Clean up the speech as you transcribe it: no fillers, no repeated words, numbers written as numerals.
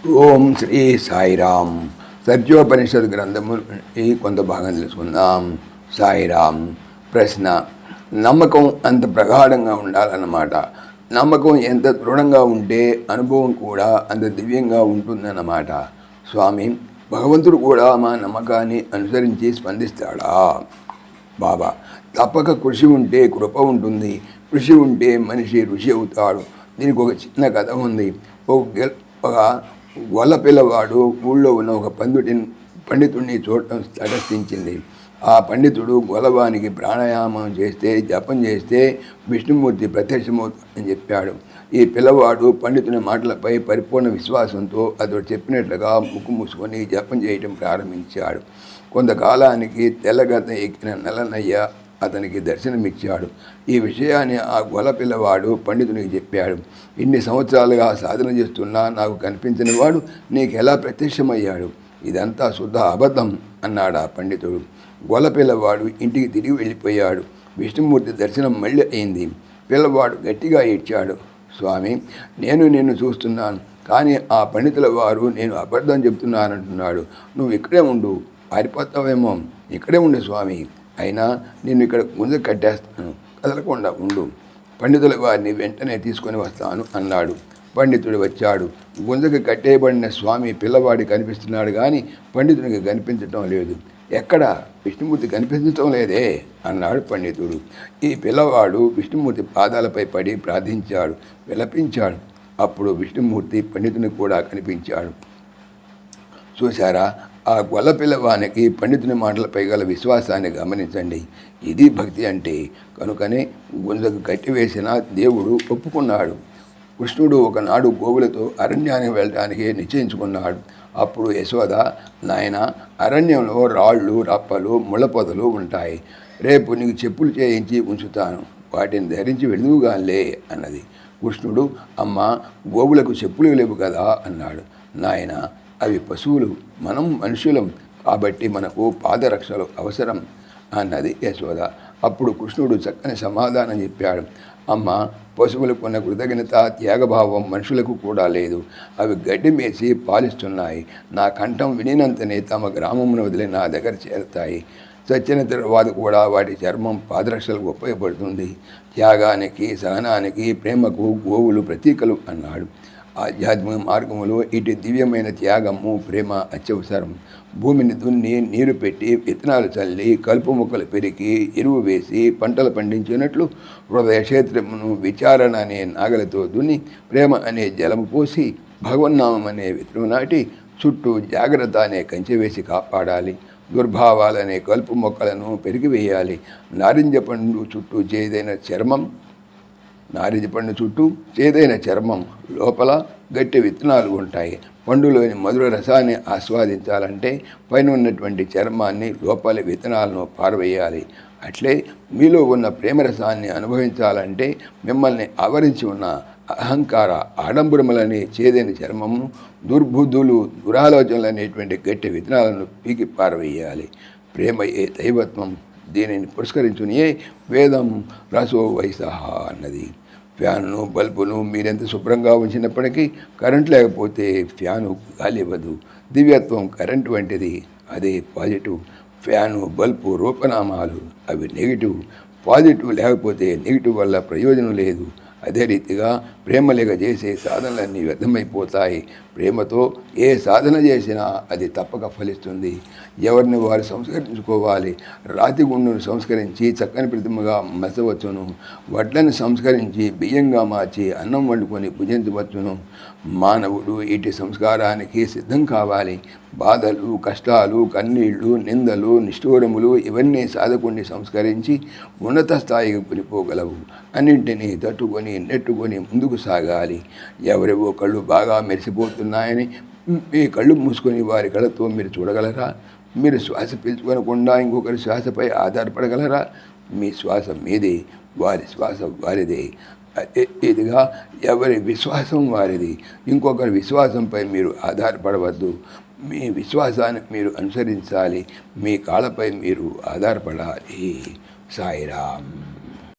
ఓం శ్రీ సాయిరామ్. సత్యోపనిషత్ గ్రంథము ఈ కొంత భాగం తెలుసుకుందాం. సాయిరామ్. ప్రశ్న: నమ్మకం అంత ప్రగాఢంగా ఉండాలన్నమాట. నమ్మకం ఎంత దృఢంగా ఉంటే అనుభవం కూడా అంత దివ్యంగా ఉంటుందన్నమాట. స్వామి, భగవంతుడు కూడా మా నమ్మకాన్ని అనుసరించి స్పందిస్తాడా? బాబా: తప్పక కృషి ఉంటే కృప ఉంటుంది, కృషి ఉంటే మనిషి ఋషి అవుతాడు. దీనికి ఒక చిన్న కథ ఉంది. ఒక గొల్ల పిల్లవాడు ఊళ్ళో ఉన్న ఒక పండితుడిని చూడటం తటస్థించింది. ఆ పండితుడు గొల్లవానికి ప్రాణాయామం చేస్తే, జపం చేస్తే విష్ణుమూర్తి ప్రత్యక్షమవుతాడని చెప్పాడు. ఈ పిల్లవాడు పండితుని మాటలపై పరిపూర్ణ విశ్వాసంతో అతడు చెప్పినట్లుగా ముక్కు మూసుకొని జపం చేయటం ప్రారంభించాడు. కొంతకాలానికి తెల్లగత ఎక్కిన నల్లనయ్య అతనికి దర్శనమిచ్చాడు. ఈ విషయాన్ని ఆ గొల్ల పిల్లవాడు పండితునికి చెప్పాడు. ఇన్ని సంవత్సరాలుగా సాధన చేస్తున్నా నాకు కనిపించిన వాడు నీకెలా ప్రత్యక్షమయ్యాడు? ఇదంతా శుద్ధ అబద్ధం అన్నాడు ఆ పండితుడు. గొల్ల పిల్లవాడు ఇంటికి తిరిగి వెళ్ళిపోయాడు. విష్ణుమూర్తి దర్శనం మళ్ళీ అయింది. పిల్లవాడు గట్టిగా ఏడ్చాడు. స్వామి, నేను నిన్ను చూస్తున్నాను, కానీ ఆ పండితుల వారు నేను అబద్ధం చెప్తున్నానంటున్నాడు. నువ్వు ఇక్కడే ఉండు, పారిపోతావేమో. ఇక్కడే ఉండు స్వామి, అయినా నేను ఇక్కడ గుంజ కట్టేస్తాను, కదలకుండా ఉండు. పండితుల వారిని వెంటనే తీసుకొని వస్తాను అన్నాడు. పండితుడు వచ్చాడు. గుంజకి కట్టేయబడిన స్వామి పిల్లవాడి కనిపిస్తున్నాడు, కానీ పండితునికి కనిపించటం లేదు. ఎక్కడ? విష్ణుమూర్తి కనిపించటం లేదే అన్నాడు పండితుడు. ఈ పిల్లవాడు విష్ణుమూర్తి పాదాలపై పడి ప్రార్థించాడు, విలపించాడు. అప్పుడు విష్ణుమూర్తి పండితునికి కూడా కనిపించాడు. చూశారా, ఆ గొల్ల పిల్లవానికి పండితుని మాటలపై గల విశ్వాసాన్ని గమనించండి. ఇది భక్తి అంటే. కనుకనే గుంజకు కట్టివేసిన దేవుడు ఒప్పుకున్నాడు. కృష్ణుడు ఒకనాడు గోవులతో అరణ్యానికి వెళ్ళడానికి నిశ్చయించుకున్నాడు. అప్పుడు యశోద, నాయన, అరణ్యంలో రాళ్ళు, రప్పలు, ముళ్ళపొదలు ఉంటాయి. రేపు నీకు చెప్పులు చేయించి ఉంచుతాను, వాటిని ధరించి వెళుదువుగాలే అన్నది. కృష్ణుడు, అమ్మ, గోవులకు చెప్పులు లేవు కదా అన్నాడు. నాయన, అవి పశువులు, మనం మనుషులం, కాబట్టి మనకు పాదరక్షలు అవసరం అన్నది యశోద. అప్పుడు కృష్ణుడు చక్కని సమాధానం చెప్పాడు. అమ్మ, పశువులకు ఉన్న కృతజ్ఞత, త్యాగభావం మనుషులకు కూడా లేదు. అవి గడ్డి మేసి పాలిస్తున్నాయి. నా కంఠం వినినంతనే తమ గ్రామమును వదిలి నా దగ్గర చేరుతాయి. చచ్చిన తర్వాత కూడా వాటి చర్మం పాదరక్షలకు ఉపయోగపడుతుంది. త్యాగానికి, సహనానికి, ప్రేమకు గోవులు ప్రతీకలు అన్నాడు. ఆధ్యాత్మిక మార్గములో ఇటు దివ్యమైన త్యాగము, ప్రేమ అత్యవసరం. భూమిని దున్ని, నీరు పెట్టి, విత్తనాలు చల్లి, కలుపు మొక్కలు పెరిగి, ఎరువు వేసి పంటలు పండించినట్లు హృదయ క్షేత్రమును విచారణ అనే నాగలతో దున్ని, ప్రేమ అనే జలము పోసి, భగవన్నామం అనే విత్తనం నాటి, చుట్టూ జాగ్రత్త అనే కంచె వేసి కాపాడాలి. దుర్భావాలనే కలుపు మొక్కలను పెరిగివేయాలి. నారింజ పండు చుట్టూ చేదైన చర్మం, లోపల గట్టి విత్తనాలు ఉంటాయి. పండులోని మధుర రసాన్ని ఆస్వాదించాలంటే పైన ఉన్నటువంటి చర్మాన్ని, లోపలి విత్తనాలను పారవేయాలి. అట్లే మీలో ఉన్న ప్రేమరసాన్ని అనుభవించాలంటే మిమ్మల్ని ఆవరించి ఉన్న అహంకార, ఆడంబరములనే చేదైన చర్మము, దుర్బుద్ధులు, దురాలోచనలు అనేటువంటి గట్టి విత్తనాలను పీకి పారవేయాలి. ప్రేమ ఏ దైవత్వం. దీనిని పురస్కరించునియే వేదం రసో వైసహ అన్నది. ఫ్యాను, బల్బును మీరెంత శుభ్రంగా ఉంచినప్పటికీ కరెంట్ లేకపోతే ఫ్యాను గాలి ఇవ్వదు. దివ్యత్వం కరెంటు వంటిది, అదే పాజిటివ్. ఫ్యాను, బల్బు రూపనామాలు, అవి నెగిటివ్. పాజిటివ్ లేకపోతే నెగిటివ్ వల్ల ప్రయోజనం లేదు. అదే రీతిగా ప్రేమ లేక చేసే సాధనలన్నీ వ్యర్థమైపోతాయి. ప్రేమతో ఏ సాధన చేసినా అది తప్పక ఫలిస్తుంది. ఎవరిని వారు సంస్కరించుకోవాలి. రాతి గుండును సంస్కరించి చక్కని ప్రతిమగా మసవచ్చును. వడ్లను సంస్కరించి బియ్యంగా మార్చి అన్నం వండుకొని భుజించవచ్చును. మానవుడు ఇటు సంస్కారానికి సిద్ధం కావాలి. బాధలు, కష్టాలు, కన్నీళ్లు, నిందలు, నిష్ఠూరములు ఇవన్నీ సాధకుడిని సంస్కరించి ఉన్నత స్థాయికి కొనిపోగలవు. అన్నింటినీ తట్టుకొని, నెట్టుకొని ముందుకు సాగాలి. ఎవరివో కళ్ళు బాగా మెరిసిపోతున్నాయని మీ కళ్ళు మూసుకొని వారి కళ్ళతో మీరు చూడగలరా? మీరు శ్వాస పీల్చుకోనకుండా ఇంకొకరి శ్వాసపై ఆధారపడగలరా? మీ శ్వాస మీదే, వారి శ్వాస వారిదే. ఇదిగా ఎవరి విశ్వాసం వారిది. ఇంకొకరి విశ్వాసంపై మీరు ఆధారపడవద్దు. మీ విశ్వాసాన్ని మీరు అనుసరించాలి. మీ కాళ్ళపై మీరు ఆధారపడాలి. సాయిరామ్.